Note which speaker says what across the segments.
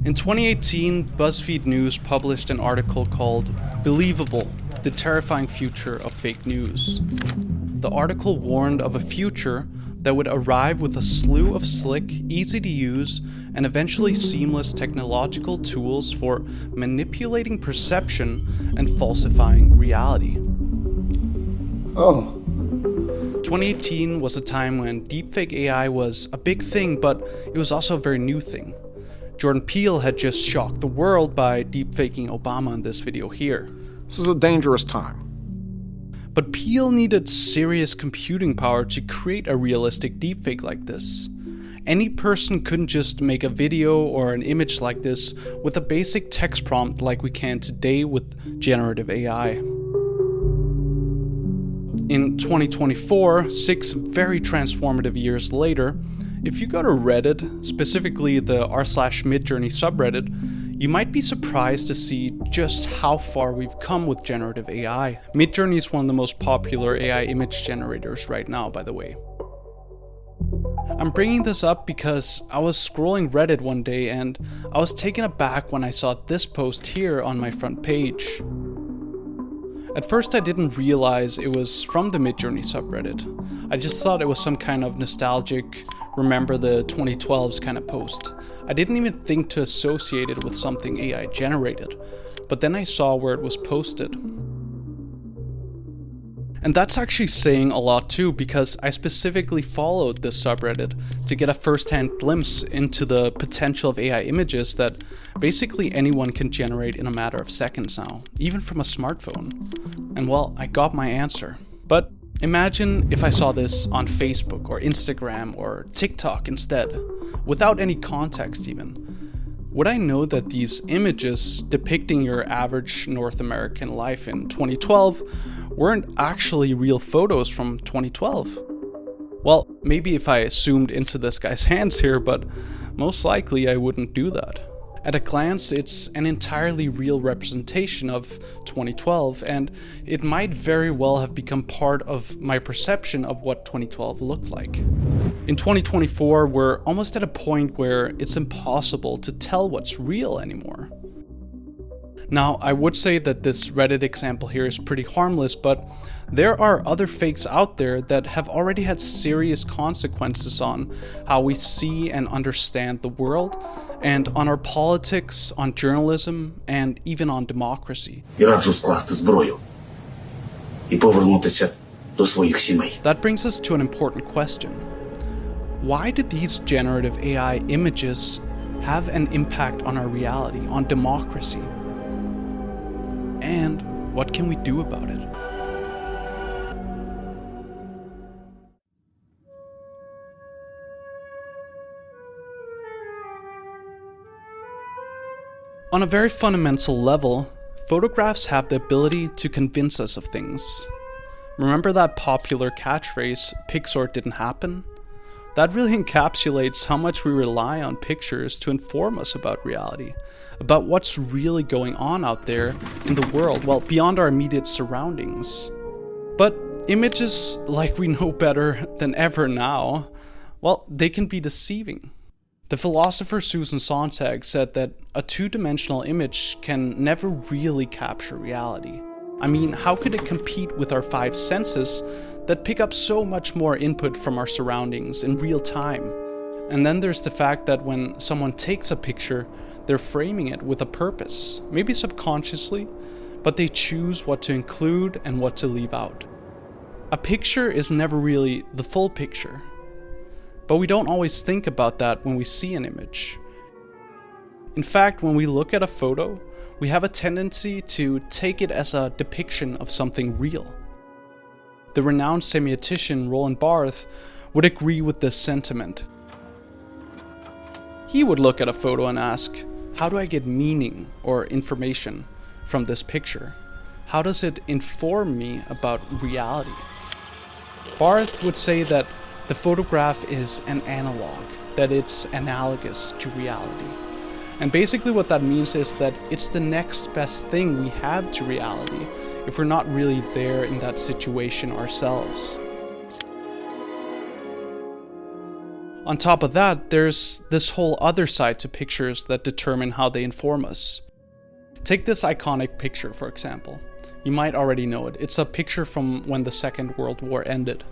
Speaker 1: In 2018, BuzzFeed News published an article called "Believable: The Terrifying Future of Fake News." The article warned of a future that would arrive with a slew of slick, easy-to-use, and eventually seamless technological tools for manipulating perception and falsifying reality. 2018 was a time when deepfake AI was a big thing, but it was also a very new thing. Jordan Peele had just shocked the world by deepfaking Obama in this video here.
Speaker 2: This is a dangerous time.
Speaker 1: But Peele needed serious computing power to create a realistic deepfake like this. Any person couldn't just make a video or an image like this with a basic text prompt like we can today with generative AI. In 2024, 6 very transformative years later, if you go to Reddit, specifically the r/Midjourney subreddit, you might be surprised to see just how far we've come with generative AI. Midjourney is one of the most popular AI image generators right now, by the way. I'm bringing this up because I was scrolling Reddit one day and I was taken aback when I saw this post here on my front page. At first I didn't realize it was from the Midjourney subreddit. I just thought it was some kind of nostalgic, remember the 2012s kind of post. I didn't even think to associate it with something AI generated, but then I saw where it was posted. And that's actually saying a lot too, because I specifically followed this subreddit to get a first-hand glimpse into the potential of AI images that basically anyone can generate in a matter of seconds now, even from a smartphone. And well, I got my answer. But imagine if I saw this on Facebook or Instagram or TikTok instead, without any context even. Would I know that these images depicting your average North American life in 2012 weren't actually real photos from 2012? Well, maybe if I zoomed into this guy's hands here, but most likely I wouldn't do that. At a glance, it's an entirely real representation of 2012, and it might very well have become part of my perception of what 2012 looked like. In 2024, we're almost at a point where it's impossible to tell what's real anymore. Now, I would say that this Reddit example here is pretty harmless, but there are other fakes out there that have already had serious consequences on how we see and understand the world, and on our politics, on journalism, and even on democracy. That brings us to an important question. Why do these generative AI images have an impact on our reality, on democracy? And what can we do about it? On a very fundamental level, photographs have the ability to convince us of things. Remember that popular catchphrase, "Pics or it didn't happen"? That really encapsulates how much we rely on pictures to inform us about reality, about what's really going on out there in the world, well, beyond our immediate surroundings. But images, like we know better than ever now, well, they can be deceiving. The philosopher Susan Sontag said that a two-dimensional image can never really capture reality. I mean, how could it compete with our 5 senses that pick up so much more input from our surroundings in real time? And then there's the fact that when someone takes a picture, they're framing it with a purpose, maybe subconsciously, but they choose what to include and what to leave out. A picture is never really the full picture, but we don't always think about that when we see an image. In fact, when we look at a photo, we have a tendency to take it as a depiction of something real. The renowned semiotician Roland Barthes would agree with this sentiment. He would look at a photo and ask, how do I get meaning or information from this picture? How does it inform me about reality? Barthes would say that the photograph is an analog, that it's analogous to reality. And basically what that means is that it's the next best thing we have to reality if we're not really there in that situation ourselves. On top of that, there's this whole other side to pictures that determine how they inform us. Take this iconic picture, for example. You might already know it. It's a picture from when the Second World War ended.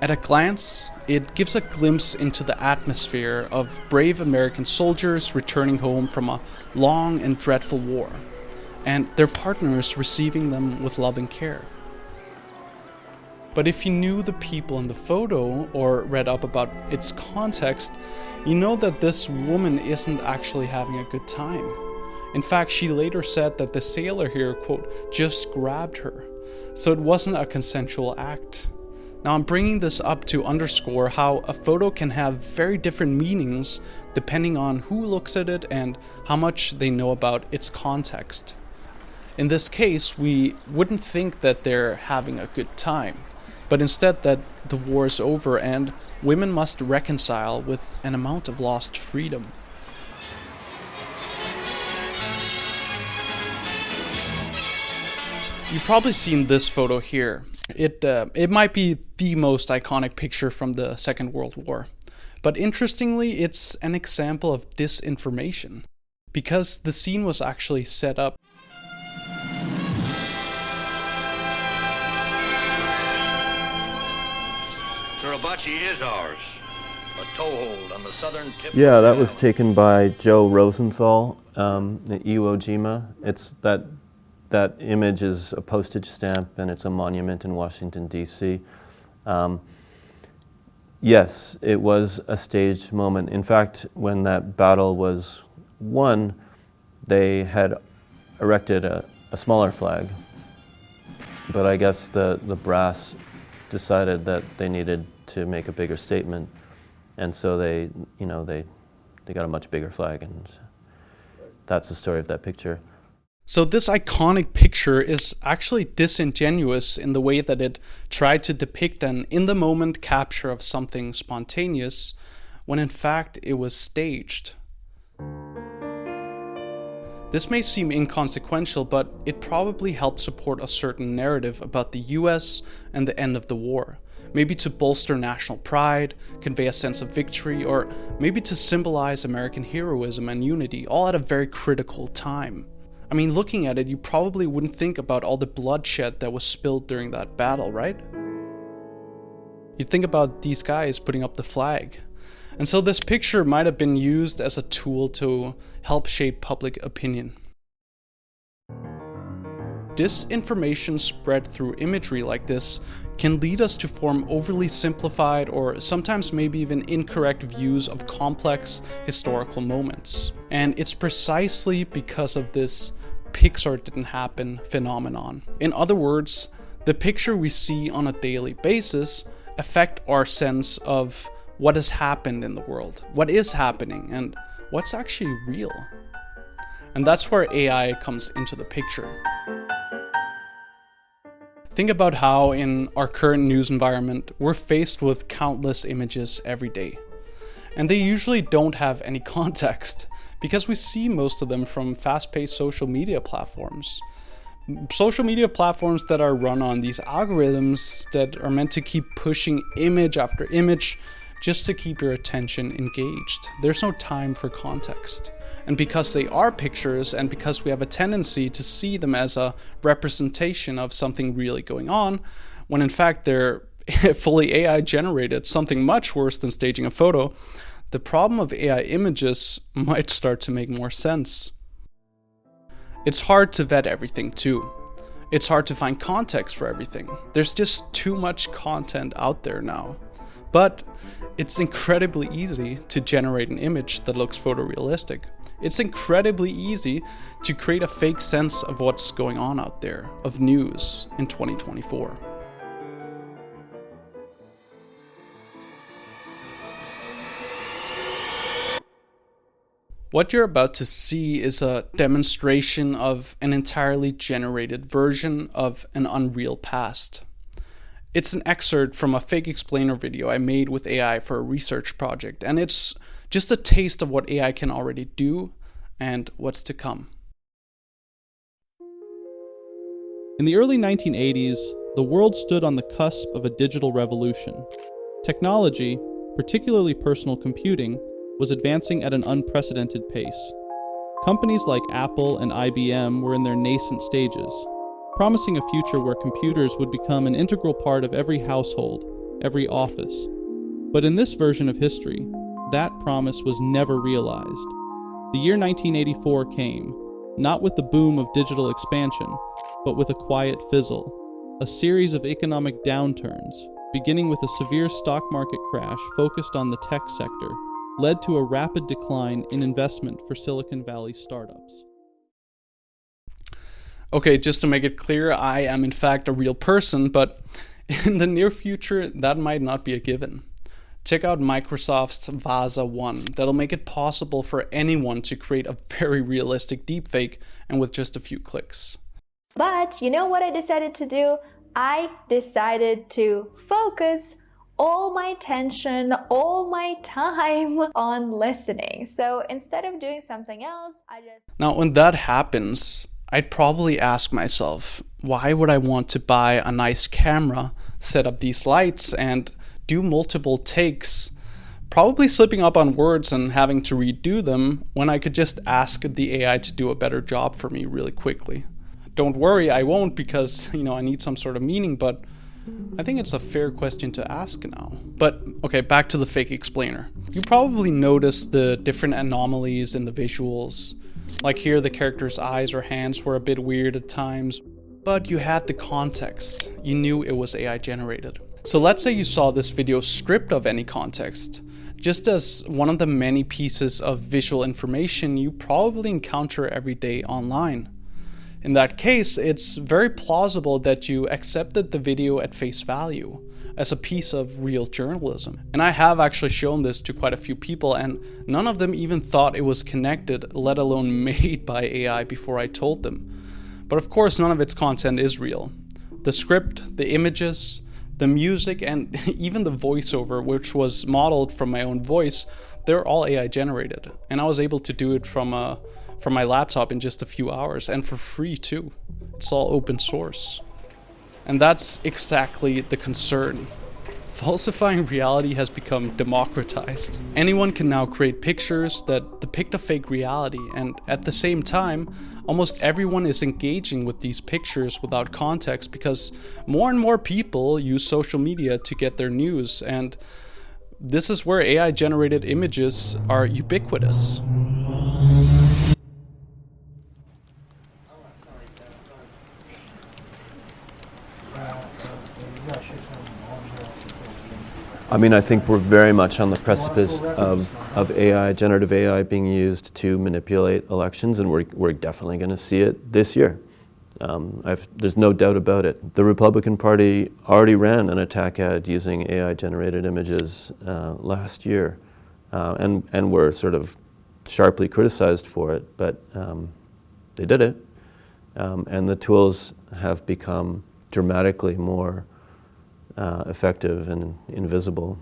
Speaker 1: At a glance, it gives a glimpse into the atmosphere of brave American soldiers returning home from a long and dreadful war, and their partners receiving them with loving care. But if you knew the people in the photo or read up about its context, you know that this woman isn't actually having a good time. In fact, she later said that the sailor here, quote, just grabbed her, so it wasn't a consensual act. Now I'm bringing this up to underscore how a photo can have very different meanings depending on who looks at it and how much they know about its context. In this case, we wouldn't think that they're having a good time, but instead that the war is over and women must reconcile with an amount of lost freedom. You've probably seen this photo here. It might be the most iconic picture from the Second World War. But interestingly, it's an example of disinformation, because the scene was actually set up.
Speaker 3: Suribachi is ours. A toehold on the southern tip.
Speaker 4: Yeah, that was taken by Joe Rosenthal at Iwo Jima. It's that image is a postage stamp, and it's a monument in Washington, D.C. Yes, it was a staged moment. In fact, when that battle was won, they had erected a smaller flag. But I guess the brass decided that they needed to make a bigger statement, and so they got a much bigger flag, and that's the story of that picture.
Speaker 1: So this iconic picture is actually disingenuous in the way that it tried to depict an in-the-moment capture of something spontaneous, when in fact it was staged. This may seem inconsequential, but it probably helped support a certain narrative about the US and the end of the war. Maybe to bolster national pride, convey a sense of victory, or maybe to symbolize American heroism and unity, all at a very critical time. I mean, looking at it, you probably wouldn't think about all the bloodshed that was spilled during that battle, right? You'd think about these guys putting up the flag. And so this picture might have been used as a tool to help shape public opinion. Disinformation spread through imagery like this can lead us to form overly simplified or sometimes maybe even incorrect views of complex historical moments. And it's precisely because of this Pics or didn't happen phenomenon. In other words, the picture we see on a daily basis affect our sense of what has happened in the world, what is happening, and what's actually real. And that's where AI comes into the picture. Think about how in our current news environment, we're faced with countless images every day. And they usually don't have any context, because we see most of them from fast-paced social media platforms. Social media platforms that are run on these algorithms that are meant to keep pushing image after image just to keep your attention engaged. There's no time for context. And because they are pictures, and because we have a tendency to see them as a representation of something really going on, when in fact they're fully AI generated, something much worse than staging a photo, the problem of AI images might start to make more sense. It's hard to vet everything too. It's hard to find context for everything. There's just too much content out there now. But it's incredibly easy to generate an image that looks photorealistic. It's incredibly easy to create a fake sense of what's going on out there, of news in 2024. What you're about to see is a demonstration of an entirely generated version of an unreal past. It's an excerpt from a fake explainer video I made with AI for a research project, and it's just a taste of what AI can already do and what's to come.
Speaker 5: In the early 1980s, the world stood on the cusp of a digital revolution. Technology, particularly personal computing, was advancing at an unprecedented pace. Companies like Apple and IBM were in their nascent stages, promising a future where computers would become an integral part of every household, every office. But in this version of history, that promise was never realized. The year 1984 came, not with the boom of digital expansion, but with a quiet fizzle, a series of economic downturns, beginning with a severe stock market crash focused on the tech sector, led to a rapid decline in investment for Silicon Valley startups.
Speaker 1: Okay, just to make it clear, I am in fact a real person, but in the near future, that might not be a given. Check out Microsoft's Vasa 1. That'll make it possible for anyone to create a very realistic deepfake, and with just a few clicks.
Speaker 6: But you know what I decided to do? I decided to focus all my attention, all my time on listening. So instead of doing something else,
Speaker 1: Now, when that happens, I'd probably ask myself, why would I want to buy a nice camera, set up these lights, and do multiple takes, probably slipping up on words and having to redo them, when I could just ask the AI to do a better job for me really quickly? Don't worry, I won't, because, I need some sort of meaning, but I think it's a fair question to ask now. But, okay, back to the fake explainer. You probably noticed the different anomalies in the visuals. Like here, the character's eyes or hands were a bit weird at times, but you had the context. You knew it was AI generated. So let's say you saw this video stripped of any context, just as one of the many pieces of visual information you probably encounter every day online. In that case, it's very plausible that you accepted the video at face value as a piece of real journalism. And I have actually shown this to quite a few people, and none of them even thought it was connected, let alone made by AI before I told them. But of course, none of its content is real. The script, the images, the music, and even the voiceover, which was modeled from my own voice, they're all AI generated. And I was able to do it from my laptop in just a few hours, and for free too. It's all open source. And that's exactly the concern. Falsifying reality has become democratized. Anyone can now create pictures that depict a fake reality, and at the same time, almost everyone is engaging with these pictures without context because more and more people use social media to get their news, and this is where AI generated images are ubiquitous.
Speaker 4: I think we're very much on the precipice of AI, generative AI being used to manipulate elections, and we're definitely going to see it this year. There's no doubt about it. The Republican Party already ran an attack ad using AI-generated images last year, and were sort of sharply criticized for it, but they did it. And the tools have become dramatically more effective and invisible.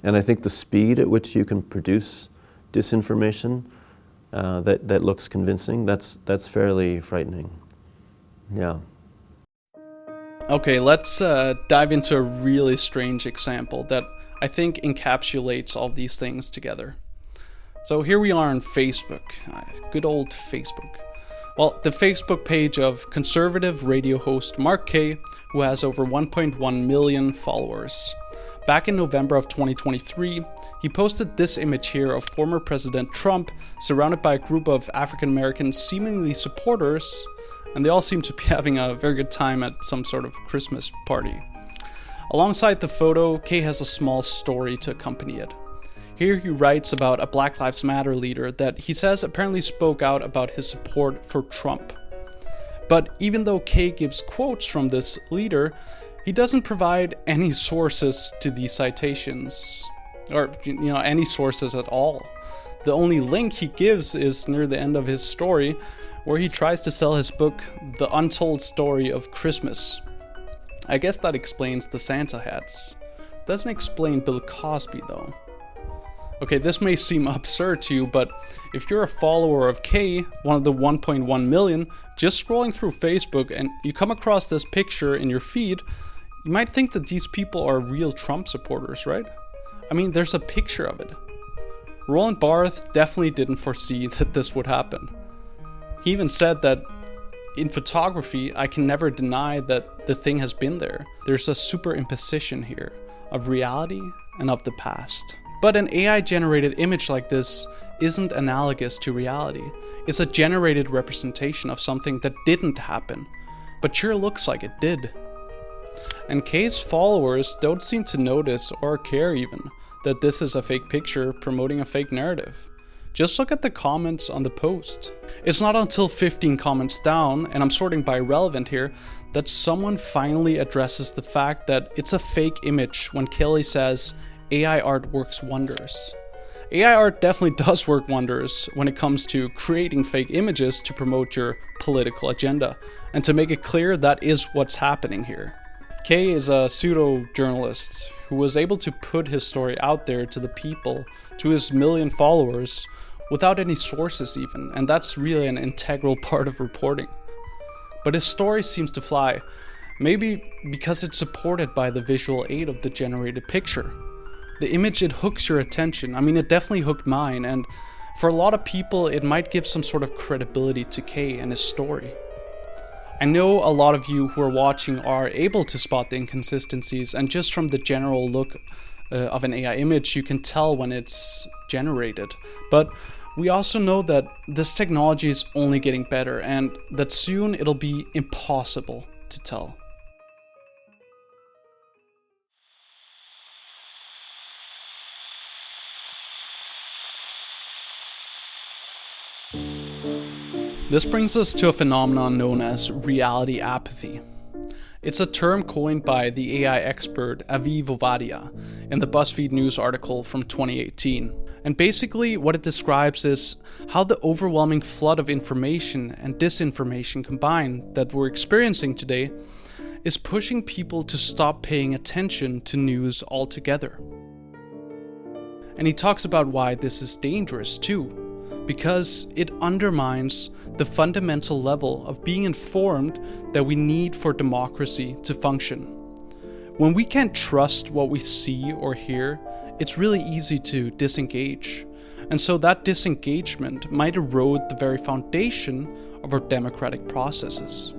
Speaker 4: And I think the speed at which you can produce disinformation that looks convincing, that's fairly frightening. Yeah.
Speaker 1: Okay, let's dive into a really strange example that I think encapsulates all these things together. So here we are on Facebook, good old Facebook. Well, the Facebook page of conservative radio host Mark Kay, who has over 1.1 million followers. Back in November of 2023, he posted this image here of former President Trump surrounded by a group of African American seemingly supporters, and they all seem to be having a very good time at some sort of Christmas party. Alongside the photo, Kay has a small story to accompany it. Here he writes about a Black Lives Matter leader that he says apparently spoke out about his support for Trump. But even though Kay gives quotes from this leader, he doesn't provide any sources to these citations, or any sources at all. The only link he gives is near the end of his story, where he tries to sell his book, The Untold Story of Christmas. I guess that explains the Santa hats. Doesn't explain Bill Cosby though. Okay, this may seem absurd to you, but if you're a follower of Kay, one of the 1.1 million, just scrolling through Facebook and you come across this picture in your feed, you might think that these people are real Trump supporters, right? I mean, there's a picture of it. Roland Barthes definitely didn't foresee that this would happen. He even said that in photography, I can never deny that the thing has been there. There's a superimposition here of reality and of the past. But an AI-generated image like this isn't analogous to reality. It's a generated representation of something that didn't happen, but sure looks like it did. And Kay's followers don't seem to notice or care even that this is a fake picture promoting a fake narrative. Just look at the comments on the post. It's not until 15 comments down, and I'm sorting by relevant here, that someone finally addresses the fact that it's a fake image when Kelly says AI art works wonders. AI art definitely does work wonders when it comes to creating fake images to promote your political agenda. And to make it clear, that is what's happening here. Kay is a pseudo-journalist who was able to put his story out there to the people, to his million followers, without any sources even, and that's really an integral part of reporting. But his story seems to fly, maybe because it's supported by the visual aid of the generated picture. The image, it hooks your attention. I mean, it definitely hooked mine, and for a lot of people, it might give some sort of credibility to Kay and his story. I know a lot of you who are watching are able to spot the inconsistencies, and just from the general look of an AI image, you can tell when it's generated. But we also know that this technology is only getting better, and that soon it'll be impossible to tell. This brings us to a phenomenon known as reality apathy. It's a term coined by the AI expert Avi Vovadia in the BuzzFeed News article from 2018. And basically what it describes is how the overwhelming flood of information and disinformation combined that we're experiencing today is pushing people to stop paying attention to news altogether. And he talks about why this is dangerous too, because it undermines the fundamental level of being informed that we need for democracy to function. When we can't trust what we see or hear, it's really easy to disengage. And so that disengagement might erode the very foundation of our democratic processes.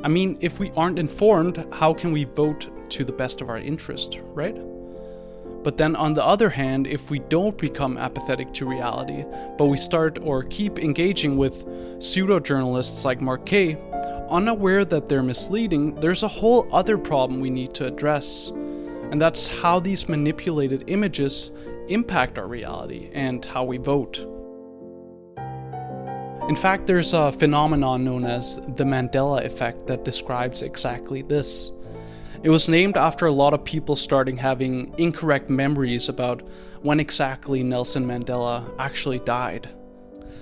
Speaker 1: I mean, if we aren't informed, how can we vote to the best of our interest, right? But then on the other hand, if we don't become apathetic to reality, but we start or keep engaging with pseudo-journalists like Mark Kay, unaware that they're misleading, there's a whole other problem we need to address. And that's how these manipulated images impact our reality and how we vote. In fact, there's a phenomenon known as the Mandela effect that describes exactly this. It was named after a lot of people starting having incorrect memories about when exactly Nelson Mandela actually died.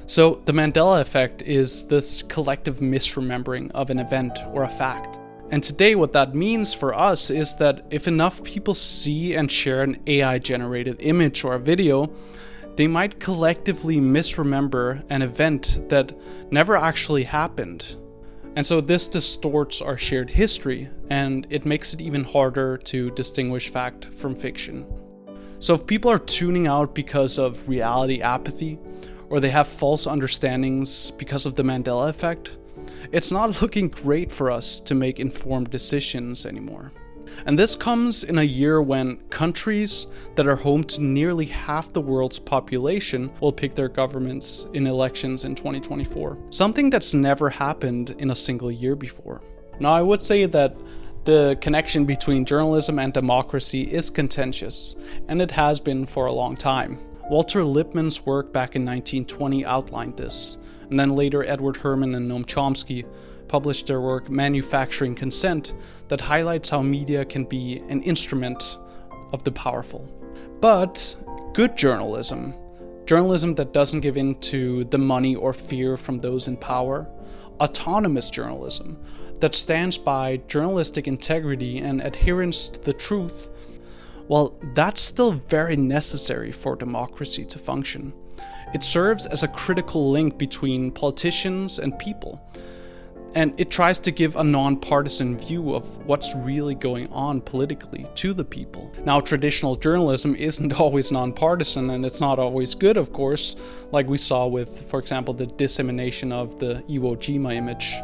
Speaker 1: So the Mandela effect is this collective misremembering of an event or a fact. And today what that means for us is that if enough people see and share an AI-generated image or a video, they might collectively misremember an event that never actually happened. And so this distorts our shared history, and it makes it even harder to distinguish fact from fiction. So if people are tuning out because of reality apathy, or they have false understandings because of the Mandela effect, it's not looking great for us to make informed decisions anymore. And this comes in a year when countries that are home to nearly half the world's population will pick their governments in elections in 2024. Something that's never happened in a single year before. Now, I would say that the connection between journalism and democracy is contentious, and it has been for a long time. Walter Lippmann's work back in 1920 outlined this, and then later Edward Herman and Noam Chomsky published their work Manufacturing Consent that highlights how media can be an instrument of the powerful. But good journalism that doesn't give in to the money or fear from those in power, autonomous journalism that stands by journalistic integrity and adherence to the truth, well, that's still very necessary for democracy to function. It serves as a critical link between politicians and people. And it tries to give a non-partisan view of what's really going on politically to the people. Now, traditional journalism isn't always non-partisan, and it's not always good, of course, like we saw with, for example, the dissemination of the Iwo Jima image.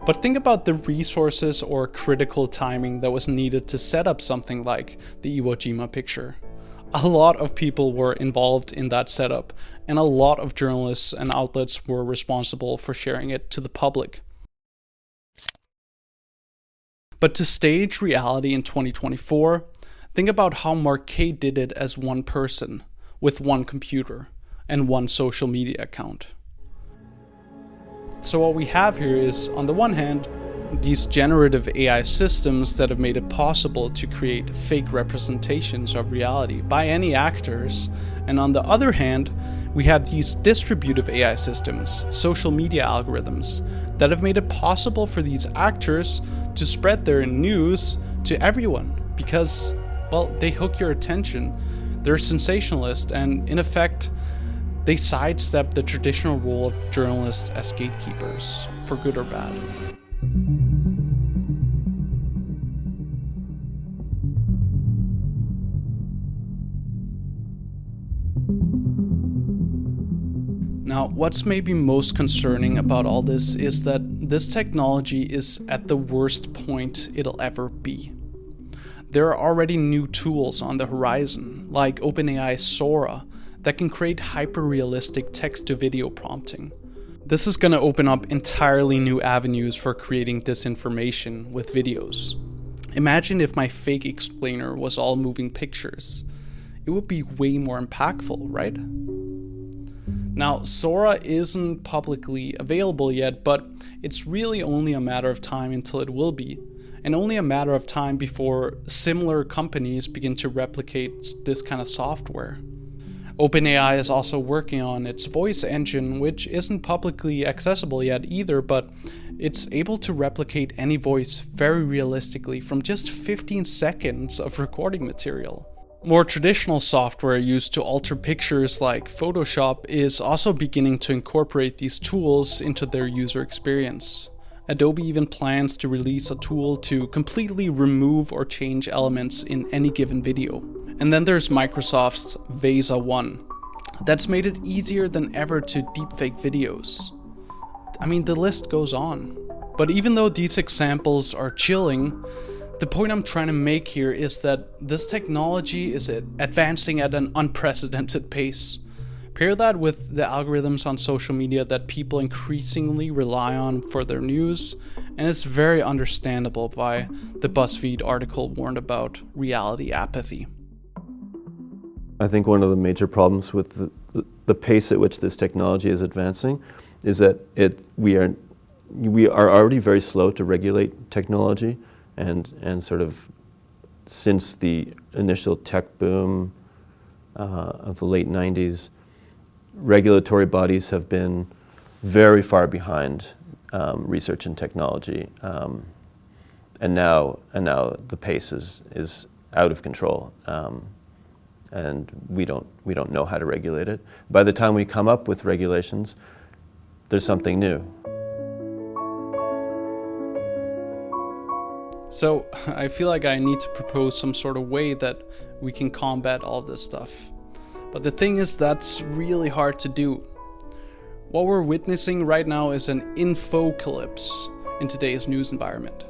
Speaker 1: But think about the resources or critical timing that was needed to set up something like the Iwo Jima picture. A lot of people were involved in that setup, and a lot of journalists and outlets were responsible for sharing it to the public. But to stage reality in 2024, think about how Marquet did it as one person, with one computer, and one social media account. So what we have here is, on the one hand, these generative AI systems that have made it possible to create fake representations of reality by any actors, and on the other hand, we have these distributive AI systems, social media algorithms, that have made it possible for these actors to spread their news to everyone because, well, they hook your attention, they're sensationalist, and in effect, they sidestep the traditional role of journalists as gatekeepers, for good or bad. Now, what's maybe most concerning about all this is that this technology is at the worst point it'll ever be. There are already new tools on the horizon, like OpenAI's Sora, that can create hyper-realistic text-to-video prompting. This is going to open up entirely new avenues for creating disinformation with videos. Imagine if my fake explainer was all moving pictures. It would be way more impactful, right? Now, Sora isn't publicly available yet, but it's really only a matter of time until it will be, and only a matter of time before similar companies begin to replicate this kind of software. OpenAI is also working on its voice engine, which isn't publicly accessible yet either, but it's able to replicate any voice very realistically from just 15 seconds of recording material. More traditional software used to alter pictures like Photoshop is also beginning to incorporate these tools into their user experience. Adobe even plans to release a tool to completely remove or change elements in any given video. And then there's Microsoft's VESA 1. That's made it easier than ever to deepfake videos. I mean, the list goes on. But even though these examples are chilling, the point I'm trying to make here is that this technology is advancing at an unprecedented pace. Pair that with the algorithms on social media that people increasingly rely on for their news, and it's very understandable why the BuzzFeed article warned about reality apathy.
Speaker 4: I think one of the major problems with the pace at which this technology is advancing is that we are already very slow to regulate technology, and sort of since the initial tech boom of the late 90s, regulatory bodies have been very far behind research and technology, and now the pace is out of control, and we don't know how to regulate it. By the time we come up with regulations, there's something new.
Speaker 1: So I feel like I need to propose some sort of way that we can combat all this stuff. But the thing is, that's really hard to do. What we're witnessing right now is an infocalypse in today's news environment.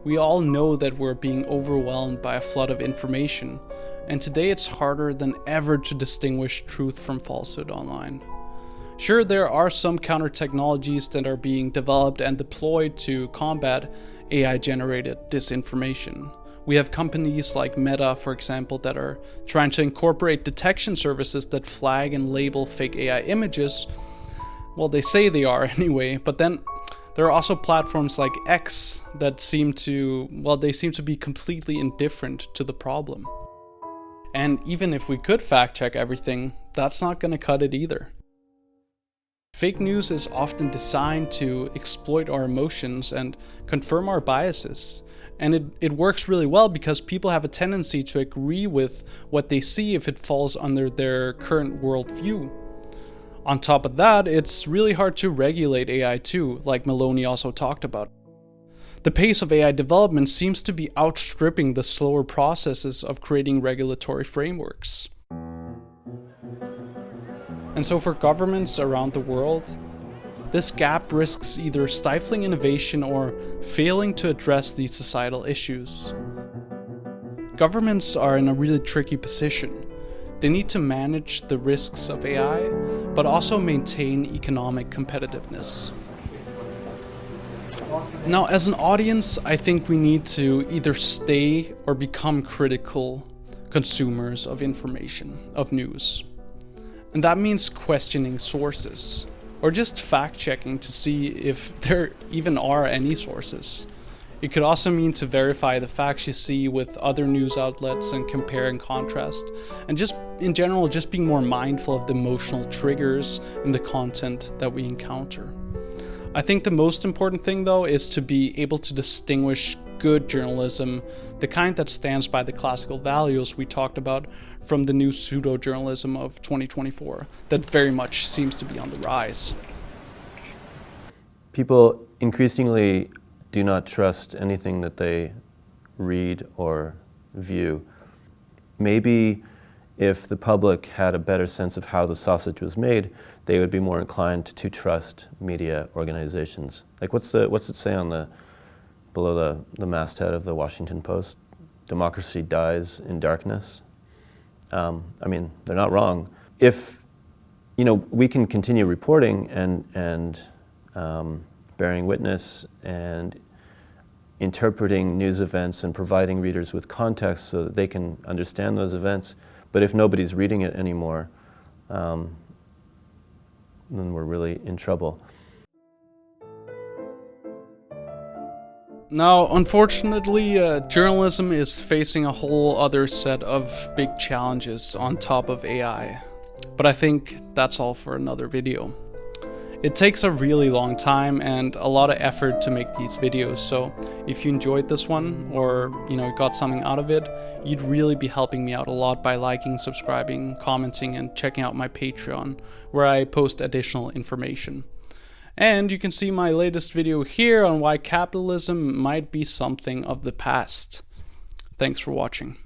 Speaker 1: We all know that we're being overwhelmed by a flood of information, and today it's harder than ever to distinguish truth from falsehood online. Sure, there are some counter technologies that are being developed and deployed to combat AI-generated disinformation. We have companies like Meta, for example, that are trying to incorporate detection services that flag and label fake AI images. Well, they say they are anyway, but then there are also platforms like X that seem to be completely indifferent to the problem. And even if we could fact check everything, that's not going to cut it either. Fake news is often designed to exploit our emotions and confirm our biases. And it works really well because people have a tendency to agree with what they see if it falls under their current worldview. On top of that, it's really hard to regulate AI too, like Maloney also talked about. The pace of AI development seems to be outstripping the slower processes of creating regulatory frameworks. And so for governments around the world, this gap risks either stifling innovation or failing to address these societal issues. Governments are in a really tricky position. They need to manage the risks of AI, but also maintain economic competitiveness. Now, as an audience, I think we need to either stay or become critical consumers of information, of news. And that means questioning sources, or just fact-checking to see if there even are any sources. It could also mean to verify the facts you see with other news outlets and compare and contrast, and just in general, just being more mindful of the emotional triggers in the content that we encounter. I think the most important thing though is to be able to distinguish good journalism, the kind that stands by the classical values we talked about, from the new pseudo-journalism of 2024 that very much seems to be on the rise.
Speaker 4: People increasingly do not trust anything that they read or view. Maybe if the public had a better sense of how the sausage was made, they would be more inclined to trust media organizations. Like what's it say on the below the masthead of the Washington Post? Democracy dies in darkness. I mean, they're not wrong. If we can continue reporting and bearing witness and interpreting news events and providing readers with context so that they can understand those events, but if nobody's reading it anymore, then we're really in trouble.
Speaker 1: Now, unfortunately, journalism is facing a whole other set of big challenges on top of AI. But I think that's all for another video. It takes a really long time and a lot of effort to make these videos, so if you enjoyed this one or got something out of it, you'd really be helping me out a lot by liking, subscribing, commenting, and checking out my Patreon, where I post additional information. And you can see my latest video here on why capitalism might be something of the past. Thanks for watching.